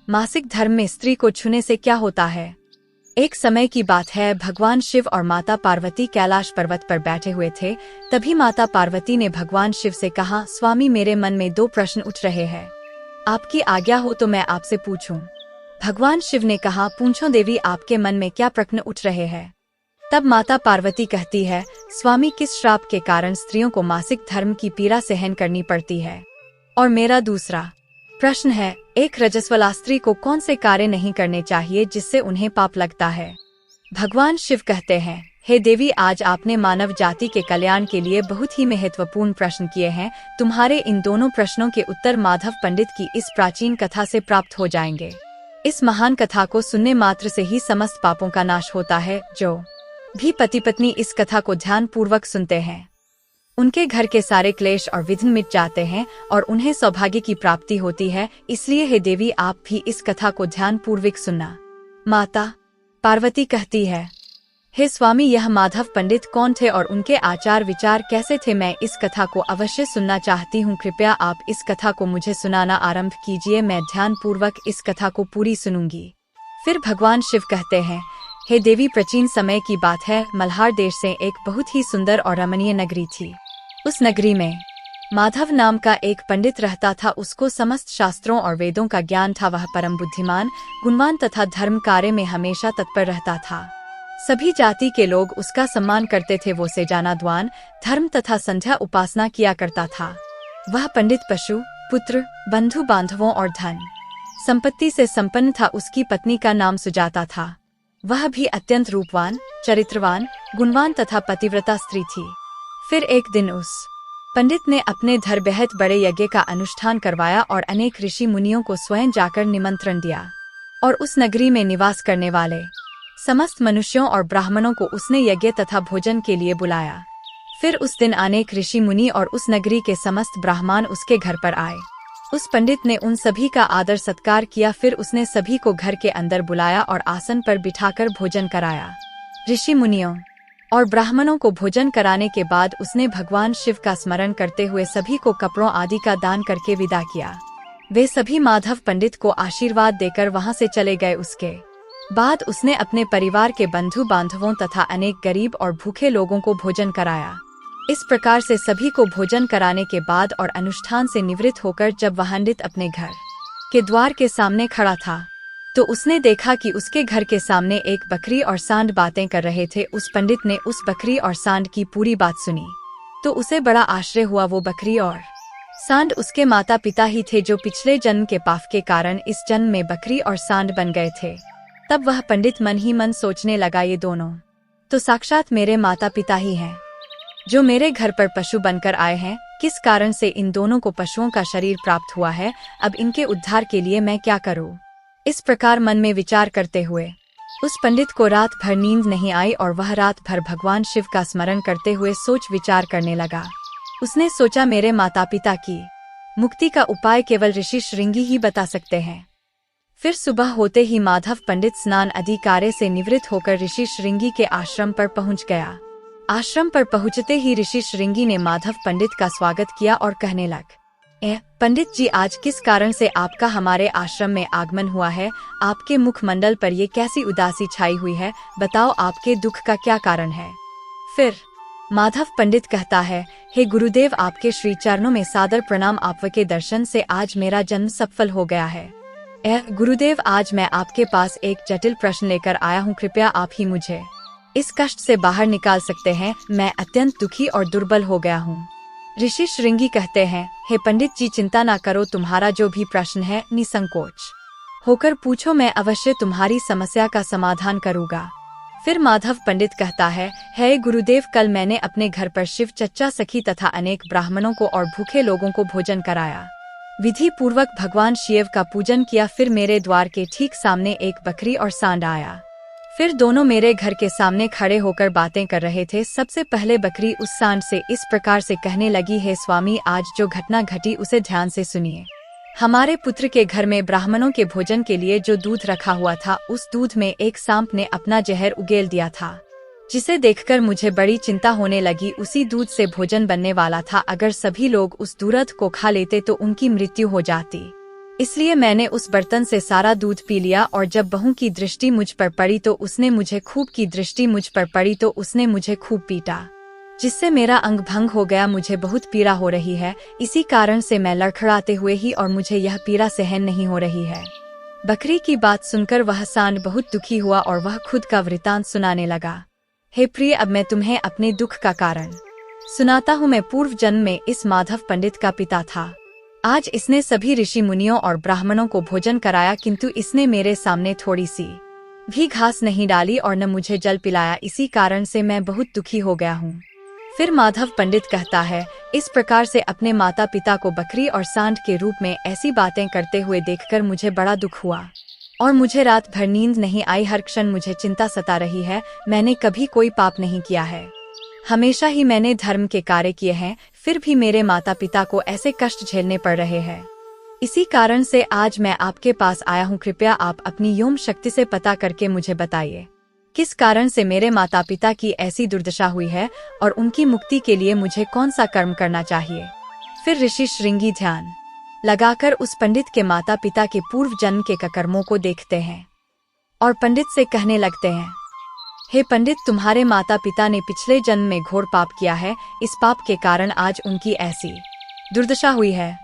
मासिक धर्म में स्त्री को छूने से क्या होता है। एक समय की बात है, भगवान शिव और माता पार्वती कैलाश पर्वत पर बैठे हुए थे। तभी माता पार्वती ने भगवान शिव से कहा, स्वामी मेरे मन में 2 प्रश्न उठ रहे हैं, आपकी आज्ञा हो तो मैं आपसे पूछूं। भगवान शिव ने कहा, पूछो देवी, आपके मन में क्या प्रश्न उठ रहे हैं। तब माता पार्वती कहती है, स्वामी किस श्राप के कारण स्त्रियों को मासिक धर्म की पीड़ा सहन करनी पड़ती है। और मेरा दूसरा प्रश्न है, एक रजस्वला स्त्री को कौन से कार्य नहीं करने चाहिए जिससे उन्हें पाप लगता है। भगवान शिव कहते हैं, हे देवी, आज आपने मानव जाति के कल्याण के लिए बहुत ही महत्वपूर्ण प्रश्न किए हैं। तुम्हारे इन दोनों प्रश्नों के उत्तर माधव पंडित की इस प्राचीन कथा से प्राप्त हो जाएंगे। इस महान कथा को सुनने मात्र से ही समस्त पापों का नाश होता है। जो भी पति पत्नी इस कथा को ध्यान पूर्वक सुनते हैं, उनके घर के सारे क्लेश और विघ्न मिट जाते हैं और उन्हें सौभाग्य की प्राप्ति होती है। इसलिए हे देवी, आप भी इस कथा को ध्यान पूर्वक सुनना। माता पार्वती कहती है, हे स्वामी, यह माधव पंडित कौन थे और उनके आचार विचार कैसे थे। मैं इस कथा को अवश्य सुनना चाहती हूँ। कृपया आप इस कथा को मुझे सुनाना आरंभ कीजिए। मैं ध्यान पूर्वक इस कथा को पूरी सुनूंगी। फिर भगवान शिव कहते हैं, हे देवी, प्राचीन समय की बात है, मल्हार देश से एक बहुत ही सुंदर और रमणीय नगरी थी। उस नगरी में माधव नाम का एक पंडित रहता था। उसको समस्त शास्त्रों और वेदों का ज्ञान था। वह परम बुद्धिमान, गुणवान तथा धर्म कार्य में हमेशा तत्पर रहता था। सभी जाति के लोग उसका सम्मान करते थे। वो सेजानाद्वान, धर्म तथा संध्या उपासना किया करता था। वह पंडित पशु, पुत्र, बंधु बांधवों और धन संपत्ति से संपन्न था। उसकी पत्नी का नाम सुजाता था। वह भी अत्यंत रूपवान, चरित्रवान, गुणवान तथा पतिव्रता स्त्री थी। फिर एक दिन उस पंडित ने अपने घर बेहद बड़े यज्ञ का अनुष्ठान करवाया और अनेक ऋषि मुनियों को स्वयं जाकर निमंत्रण दिया और उस नगरी में निवास करने वाले समस्त मनुष्यों और ब्राह्मणों को उसने यज्ञ तथा भोजन के लिए बुलाया। फिर उस दिन अनेक ऋषि मुनि और उस नगरी के समस्त ब्राह्मण उसके घर पर आए। उस पंडित ने उन सभी का आदर सत्कार किया। फिर उसने सभी को घर के अंदर बुलाया और आसन पर बिठाकर भोजन कराया। ऋषि मुनियों और ब्राह्मणों को भोजन कराने के बाद उसने भगवान शिव का स्मरण करते हुए सभी को कपड़ों आदि का दान करके विदा किया। वे सभी माधव पंडित को आशीर्वाद देकर वहां से चले गए। उसके बाद उसने अपने परिवार के बंधु बांधवों तथा अनेक गरीब और भूखे लोगों को भोजन कराया। इस प्रकार से सभी को भोजन कराने के बाद और अनुष्ठान से निवृत्त होकर जब वह पंडित अपने घर के द्वार के सामने खड़ा था, तो उसने देखा कि उसके घर के सामने एक बकरी और सांड बातें कर रहे थे। उस पंडित ने उस बकरी और सांड की पूरी बात सुनी तो उसे बड़ा आश्चर्य हुआ। वो बकरी और सांड उसके माता पिता ही थे, जो पिछले जन्म के पाप के कारण इस जन्म में बकरी और सांड बन गए थे। तब वह पंडित मन ही मन सोचने लगा, ये दोनों तो साक्षात मेरे माता पिता ही हैं, जो मेरे घर पर पशु बनकर आए हैं। किस कारण से इन दोनों को पशुओं का शरीर प्राप्त हुआ है। अब इनके उद्धार के लिए मैं क्या करूं। इस प्रकार मन में विचार करते हुए उस पंडित को रात भर नींद नहीं आई और वह रात भर भगवान शिव का स्मरण करते हुए सोच विचार करने लगा। उसने सोचा, मेरे माता पिता की मुक्ति का उपाय केवल ऋषि श्रृंगी ही बता सकते हैं। फिर सुबह होते ही माधव पंडित स्नान आदि कार्य से निवृत्त होकर ऋषि श्रृंगी के आश्रम पर पहुंच गया। आश्रम पर पहुंचते ही ऋषि श्रृंगी ने माधव पंडित का स्वागत किया और कहने लग, पंडित जी, आज किस कारण से आपका हमारे आश्रम में आगमन हुआ है। आपके मुखमंडल पर ये कैसी उदासी छाई हुई है। बताओ, आपके दुख का क्या कारण है। फिर माधव पंडित कहता है, हे गुरुदेव, आपके श्री चरणों में सादर प्रणाम। आपके दर्शन से आज मेरा जन्म सफल हो गया है। गुरुदेव, आज मैं आपके पास एक जटिल प्रश्न लेकर आया हूँ। कृपया आप ही मुझे इस कष्ट से बाहर निकाल सकते हैं। मैं अत्यंत दुखी और दुर्बल हो गया हूँ। ऋषि श्रृंगी कहते हैं, हे पंडित जी, चिंता ना करो। तुम्हारा जो भी प्रश्न है निसंकोच होकर पूछो, मैं अवश्य तुम्हारी समस्या का समाधान करूँगा। फिर माधव पंडित कहता है, हे गुरुदेव, कल मैंने अपने घर पर शिव, चच्चा, सखी तथा अनेक ब्राह्मणों को और भूखे लोगों को भोजन कराया। विधि पूर्वक भगवान शिव का पूजन किया। फिर मेरे द्वार के ठीक सामने एक बकरी और सांड आया। फिर दोनों मेरे घर के सामने खड़े होकर बातें कर रहे थे। सबसे पहले बकरी उस सांड से इस प्रकार से कहने लगी, हे स्वामी, आज जो घटना घटी उसे ध्यान से सुनिए। हमारे पुत्र के घर में ब्राह्मणों के भोजन के लिए जो दूध रखा हुआ था, उस दूध में एक सांप ने अपना जहर उगेल दिया था, जिसे देखकर मुझे बड़ी चिंता होने लगी। उसी दूध से भोजन बनने वाला था। अगर सभी लोग उस दूध को खा लेते तो उनकी मृत्यु हो जाती। इसलिए मैंने उस बर्तन से सारा दूध पी लिया, और जब बहू की दृष्टि मुझ पर पड़ी तो उसने मुझे खूब पीटा, जिससे मेरा अंग भंग हो गया। मुझे बहुत पीड़ा हो रही है, इसी कारण से मैं लड़खड़ाते हुए ही, और मुझे यह पीड़ा सहन नहीं हो रही है। बकरी की बात सुनकर वह सांड बहुत दुखी हुआ और वह खुद का वृतांत सुनाने लगा। हे प्रिय, अब मैं तुम्हें अपने दुख का कारण सुनाता हूँ। मैं पूर्व जन्म में इस माधव पंडित का पिता था। आज इसने सभी ऋषि मुनियों और ब्राह्मणों को भोजन कराया, किंतु इसने मेरे सामने थोड़ी सी भी घास नहीं डाली और न मुझे जल पिलाया। इसी कारण से मैं बहुत दुखी हो गया हूँ। फिर माधव पंडित कहता है, इस प्रकार से अपने माता पिता को बकरी और सांड के रूप में ऐसी बातें करते हुए देखकर मुझे बड़ा दुख हुआ, और मुझे रात भर नींद नहीं आई। हर क्षण मुझे चिंता सता रही है। मैंने कभी कोई पाप नहीं किया है, हमेशा ही मैंने धर्म के कार्य किए हैं, फिर भी मेरे माता पिता को ऐसे कष्ट झेलने पड़ रहे हैं। इसी कारण से आज मैं आपके पास आया हूँ। कृपया आप अपनी योम शक्ति से पता करके मुझे बताइए, किस कारण से मेरे माता पिता की ऐसी दुर्दशा हुई है, और उनकी मुक्ति के लिए मुझे कौन सा कर्म करना चाहिए। फिर ऋषि श्रृंगी ध्यान लगाकर उस पंडित के माता पिता के पूर्व जन्म के कर्मों को देखते हैं, और पंडित से कहने लगते हैं, हे पंडित, तुम्हारे माता पिता ने पिछले जन्म में घोर पाप किया है। इस पाप के कारण आज उनकी ऐसी दुर्दशा हुई है।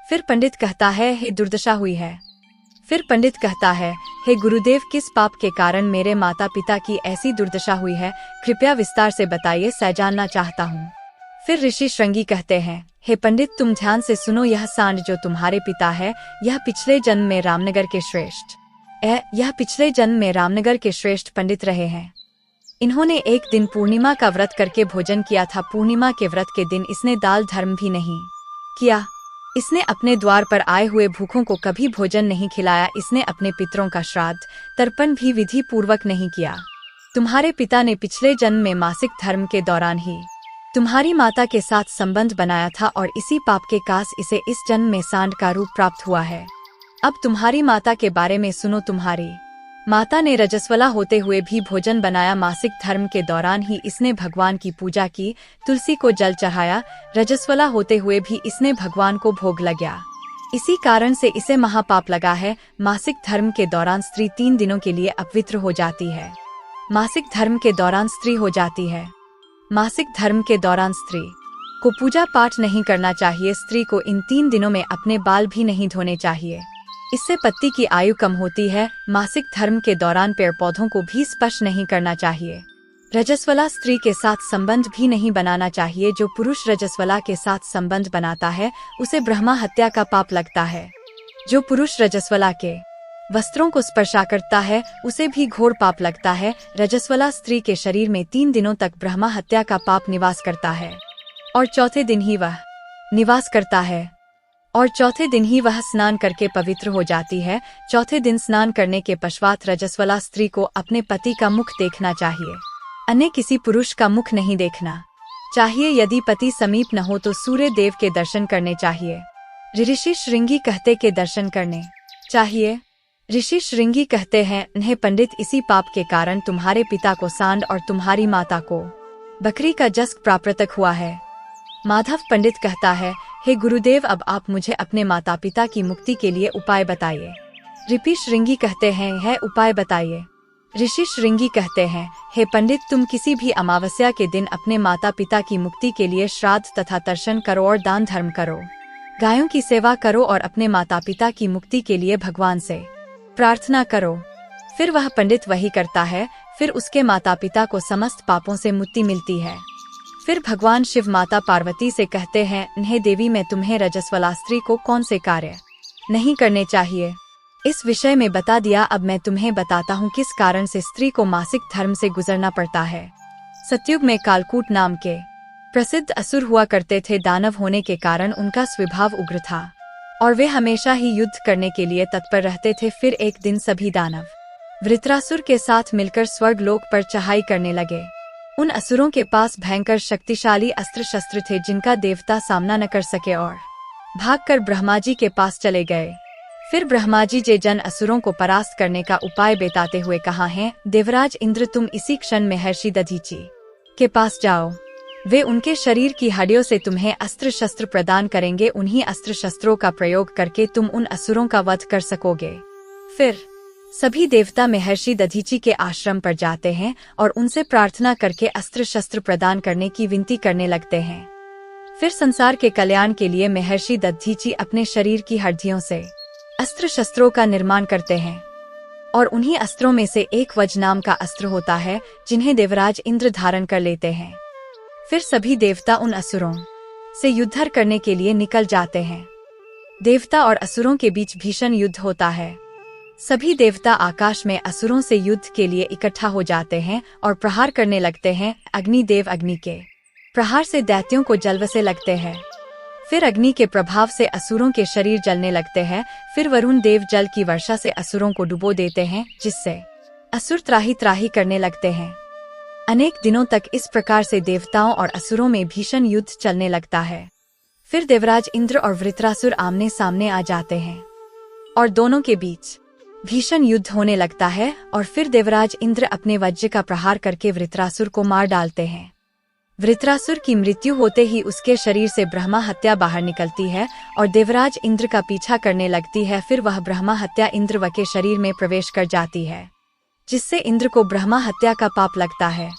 फिर पंडित कहता है, हे दुर्दशा हुई है। फिर पंडित कहता है, हे गुरुदेव, किस पाप के कारण मेरे माता पिता की ऐसी दुर्दशा हुई है, कृपया विस्तार से बताइए, मैं जानना चाहता हूँ। फिर ऋषि श्रृंगी कहते हैं, हे पंडित, तुम ध्यान से सुनो। यह सांड जो तुम्हारे पिता है, यह पिछले जन्म में रामनगर के श्रेष्ठ पंडित रहे हैं। इन्होंने एक दिन पूर्णिमा का व्रत करके भोजन किया था। पूर्णिमा के व्रत के दिन इसने दाल धर्म भी नहीं किया। इसने अपने द्वार पर आए हुए भूखों को कभी भोजन नहीं खिलाया। इसने अपने पितरों का श्राद्ध तर्पण भी विधि पूर्वक नहीं किया। तुम्हारे पिता ने पिछले जन्म में मासिक धर्म के दौरान ही तुम्हारी माता के साथ संबंध बनाया था, और इसी पाप के कास इसे इस जन्म में सांड का रूप प्राप्त हुआ है। अब तुम्हारी माता के बारे में सुनो। तुम्हारी माता ने रजस्वला होते हुए भी भोजन बनाया। मासिक धर्म के दौरान ही इसने भगवान की पूजा की, तुलसी को जल चढ़ाया। रजस्वला होते हुए भी इसने भगवान को भोग लगाया। इसी कारण से इसे महापाप लगा है। मासिक धर्म के दौरान स्त्री 3 दिनों के लिए अपवित्र हो जाती है। मासिक धर्म के दौरान स्त्री हो जाती है। मासिक धर्म के दौरान स्त्री को पूजा पाठ नहीं करना चाहिए। स्त्री को इन 3 दिनों में अपने बाल भी नहीं धोने चाहिए, इससे पति की आयु कम होती है। मासिक धर्म के दौरान पेड़ पौधों को भी स्पर्श नहीं करना चाहिए। रजस्वला स्त्री के साथ संबंध भी नहीं बनाना चाहिए। जो पुरुष रजस्वला के साथ संबंध बनाता है उसे ब्रह्मा हत्या का पाप लगता है। जो पुरुष रजस्वला के वस्त्रों को स्पर्शा करता है उसे भी घोर पाप लगता है। रजस्वला स्त्री के शरीर में 3 दिनों तक ब्रह्मा हत्या का पाप निवास करता है, और चौथे दिन ही वह स्नान करके पवित्र हो जाती है। चौथे दिन स्नान करने के पश्चात रजस्वला स्त्री को अपने पति का मुख देखना चाहिए, अन्य किसी पुरुष का मुख नहीं देखना चाहिए। यदि पति समीप न हो तो सूर्य देव के दर्शन करने चाहिए। ऋषि श्रृंगी कहते के दर्शन करने चाहिए। ऋषि श्रृंगी कहते हैं, हे पंडित, इसी पाप के कारण तुम्हारे पिता को सांड और तुम्हारी माता को बकरी का जस्क प्राप्त हुआ है। माधव पंडित कहता है, हे गुरुदेव, अब आप मुझे अपने माता पिता की मुक्ति के लिए उपाय बताइए। ऋषि श्रृंगी कहते हैं, है उपाय बताइए। ऋषि श्रृंगी कहते हैं, हे पंडित, तुम किसी भी अमावस्या के दिन अपने माता पिता की मुक्ति के लिए श्राद्ध तथा तर्पण करो और दान धर्म करो, गायों की सेवा करो और अपने माता पिता की मुक्ति के लिए भगवान से प्रार्थना करो। फिर वह पंडित वही करता है। फिर उसके माता पिता को समस्त पापों से मुक्ति मिलती है। फिर भगवान शिव माता पार्वती से कहते हैं, हे देवी, मैं तुम्हें रजस्वला स्त्री को कौन से कार्य नहीं करने चाहिए इस विषय में बता दिया। अब मैं तुम्हें बताता हूँ किस कारण से स्त्री को मासिक धर्म से गुजरना पड़ता है। सतयुग में कालकूट नाम के प्रसिद्ध असुर हुआ करते थे। दानव होने के कारण उनका स्वभाव उग्र था और वे हमेशा ही युद्ध करने के लिए तत्पर रहते थे। फिर एक दिन सभी दानव वृत्रासुर के साथ मिलकर स्वर्ग लोक पर चढ़ाई करने लगे। उन असुरों के पास भयंकर शक्तिशाली अस्त्र शस्त्र थे जिनका देवता सामना न कर सके और भागकर ब्रह्मा जी के पास चले गए। फिर ब्रह्मा जी जन असुरों को परास्त करने का उपाय बताते हुए कहा है, देवराज इंद्र, तुम इसी क्षण महर्षि दधीची के पास जाओ। वे उनके शरीर की हड्डियों से तुम्हें अस्त्र शस्त्र प्रदान करेंगे। उन्हीं अस्त्र शस्त्रों का प्रयोग करके तुम उन असुरों का वध कर सकोगे। फिर सभी देवता महर्षि दधीची के आश्रम पर जाते हैं और उनसे प्रार्थना करके अस्त्र शस्त्र प्रदान करने की विनती करने लगते हैं। फिर संसार के कल्याण के लिए महर्षि दधीची अपने शरीर की हड्डियों से अस्त्र शस्त्रों का निर्माण करते हैं और उन्हीं अस्त्रों में से एक वज्र नाम का अस्त्र होता है, जिन्हें देवराज इंद्र धारण कर लेते हैं। फिर सभी देवता उन असुरों से युद्ध करने के लिए निकल जाते हैं। देवता और असुरों के बीच भीषण युद्ध होता है। सभी देवता आकाश में असुरों से युद्ध के लिए इकट्ठा हो जाते हैं और प्रहार करने लगते हैं। अग्निदेव अग्नि के प्रहार से दैत्यों को जलवसे लगते हैं। फिर अग्नि के प्रभाव से असुरों के शरीर जलने लगते हैं। फिर वरुण देव जल की वर्षा से असुरों को डुबो देते हैं, जिससे असुर त्राही त्राही करने लगते हैं। अनेक दिनों तक इस प्रकार से देवताओं और असुरों में भीषण युद्ध चलने लगता है। फिर देवराज इंद्र और वृत्रासुर आमने सामने आ जाते हैं और दोनों के बीच भीषण युद्ध होने लगता है। और फिर देवराज इंद्र अपने वज्र का प्रहार करके वृत्रासुर को मार डालते हैं। वृत्रासुर की मृत्यु होते ही उसके शरीर से ब्रह्मा हत्या बाहर निकलती है और देवराज इंद्र का पीछा करने लगती है। फिर वह ब्रह्मा हत्या इंद्र के शरीर में प्रवेश कर जाती है, जिससे इंद्र को ब्रह्मा हत्या का पाप लगता है।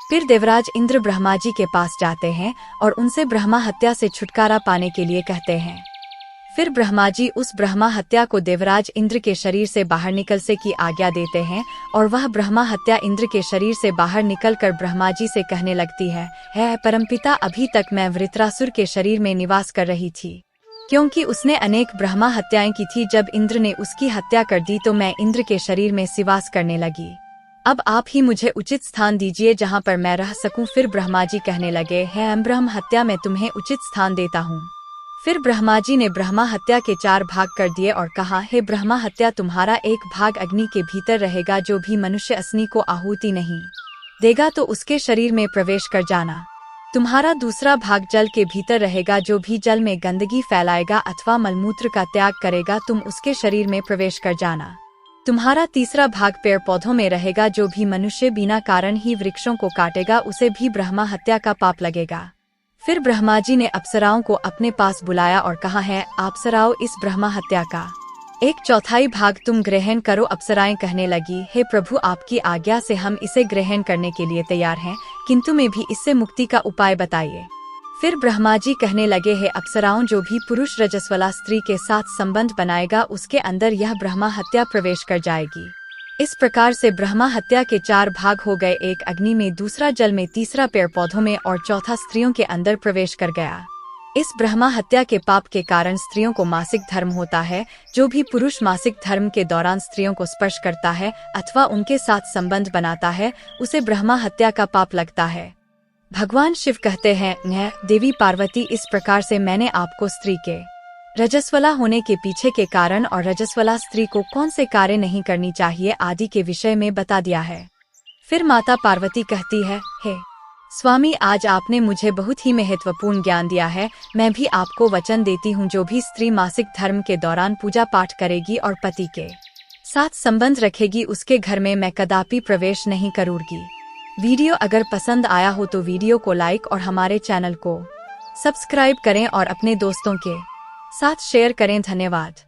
फिर देवराज इंद्र ब्रह्मा जी के पास जाते हैं और उनसे ब्रह्मा हत्या से छुटकारा पाने के लिए कहते हैं। फिर ब्रह्मा जी उस ब्रह्मा हत्या को देवराज इंद्र के शरीर से बाहर निकलने की आज्ञा देते हैं और वह ब्रह्मा हत्या इंद्र के शरीर से बाहर निकलकर ब्रह्मा जी से कहने लगती है, परमपिता, अभी तक मैं वृत्रासुर के शरीर में निवास कर रही थी, क्योंकि उसने अनेक ब्रह्मा हत्याएं की थी। जब इंद्र ने उसकी हत्या कर दी तो मैं इंद्र के शरीर में निवास करने लगी। अब आप ही मुझे उचित स्थान दीजिए जहाँ पर मैं रह सकूं। फिर ब्रह्मा जी कहने लगे, ब्रह्म हत्या मैं तुम्हें उचित स्थान देता हूँ। फिर ब्रह्मा जी ने ब्रह्मा हत्या के 4 भाग कर दिए और कहा, हे ब्रह्मा हत्या, तुम्हारा एक भाग अग्नि के भीतर रहेगा। जो भी मनुष्य अग्नि को आहुति नहीं देगा तो उसके शरीर में प्रवेश कर जाना। तुम्हारा दूसरा भाग जल के भीतर रहेगा। जो भी जल में गंदगी फैलाएगा अथवा मलमूत्र का त्याग करेगा तुम उसके शरीर में प्रवेश कर जाना। तुम्हारा तीसरा भाग पेड़ पौधों में रहेगा। जो भी मनुष्य बिना कारण ही वृक्षों को काटेगा उसे भी ब्रह्मा हत्या का पाप लगेगा। फिर ब्रह्मा जी ने अप्सराओं को अपने पास बुलाया और कहा, अप्सराओं, इस ब्रह्मा हत्या का 1/4 भाग तुम ग्रहण करो। अप्सराएं कहने लगी, हे प्रभु, आपकी आज्ञा से हम इसे ग्रहण करने के लिए तैयार हैं, किंतु में भी इससे मुक्ति का उपाय बताइए। फिर ब्रह्मा जी कहने लगे, हे अप्सराओं, जो भी पुरुष रजस्वला स्त्री के साथ संबंध बनाएगा उसके अंदर यह ब्रह्मा हत्या प्रवेश कर जाएगी। इस प्रकार से ब्रह्मा हत्या के 4 भाग हो गए, एक अग्नि में, दूसरा जल में, तीसरा पेड़ पौधों में और चौथा स्त्रियों के अंदर प्रवेश कर गया। इस ब्रह्मा हत्या के पाप के कारण स्त्रियों को मासिक धर्म होता है। जो भी पुरुष मासिक धर्म के दौरान स्त्रियों को स्पर्श करता है अथवा उनके साथ संबंध बनाता है उसे ब्रह्मा हत्या का पाप लगता है। भगवान शिव कहते हैं, देवी पार्वती, इस प्रकार से मैंने आपको स्त्री के रजस्वला होने के पीछे के कारण और रजस्वला स्त्री को कौन से कार्य नहीं करनी चाहिए आदि के विषय में बता दिया है। फिर माता पार्वती कहती है, हे स्वामी, आज आपने मुझे बहुत ही महत्वपूर्ण ज्ञान दिया है। मैं भी आपको वचन देती हूँ, जो भी स्त्री मासिक धर्म के दौरान पूजा पाठ करेगी और पति के साथ संबंध रखेगी उसके घर में मैं कदापि प्रवेश नहीं करूँगी। वीडियो अगर पसंद आया हो तो वीडियो को लाइक और हमारे चैनल को सब्सक्राइब करें और अपने दोस्तों के साथ शेयर करें। धन्यवाद।